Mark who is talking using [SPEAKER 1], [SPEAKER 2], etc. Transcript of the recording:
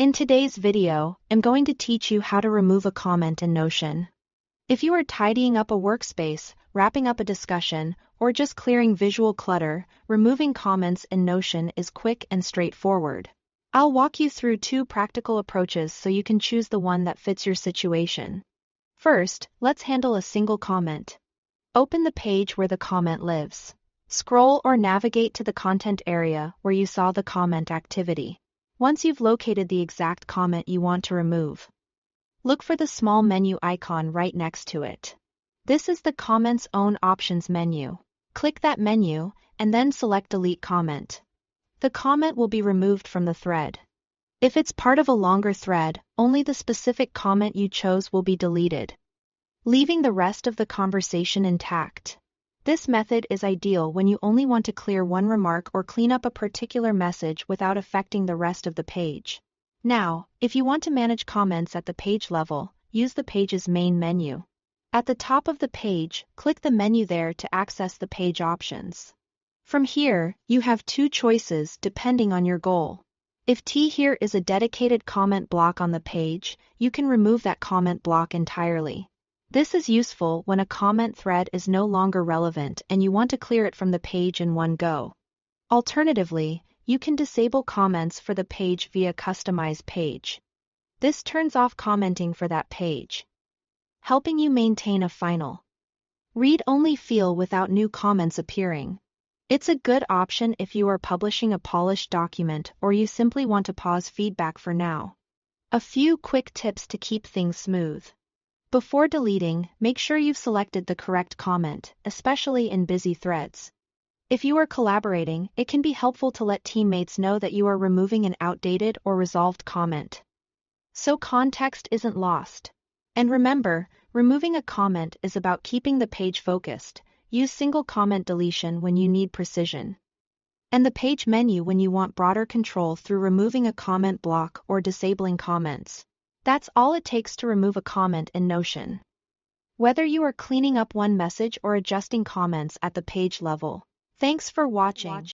[SPEAKER 1] In today's video, I'm going to teach you how to remove a comment in Notion. If you are tidying up a workspace, wrapping up a discussion, or just clearing visual clutter, removing comments in Notion is quick and straightforward. I'll walk you through 2 practical approaches so you can choose the one that fits your situation. First, let's handle a single comment. Open the page where the comment lives. Scroll or navigate to the content area where you saw the comment activity. Once you've located the exact comment you want to remove, look for the small menu icon right next to it. This is the comment's own options menu. Click that menu, and then select Delete Comment. The comment will be removed from the thread. If it's part of a longer thread, only the specific comment you chose will be deleted, leaving the rest of the conversation intact. This method is ideal when you only want to clear one remark or clean up a particular message without affecting the rest of the page. Now, if you want to manage comments at the page level, use the page's main menu. At the top of the page, click the menu there to access the page options. From here, you have 2 choices depending on your goal. If here is a dedicated comment block on the page, you can remove that comment block entirely. This is useful when a comment thread is no longer relevant and you want to clear it from the page in one go. Alternatively, you can disable comments for the page via Customize Page. This turns off commenting for that page, helping you maintain a final read-only feel without new comments appearing. It's a good option if you are publishing a polished document or you simply want to pause feedback for now. A few quick tips to keep things smooth. Before deleting, make sure you've selected the correct comment, especially in busy threads. If you are collaborating, it can be helpful to let teammates know that you are removing an outdated or resolved comment, so context isn't lost. And remember, removing a comment is about keeping the page focused. Use single comment deletion when you need precision, and the page menu when you want broader control through removing a comment block or disabling comments. That's all it takes to remove a comment in Notion. Whether you are cleaning up one message or adjusting comments at the page level. Thanks for watching.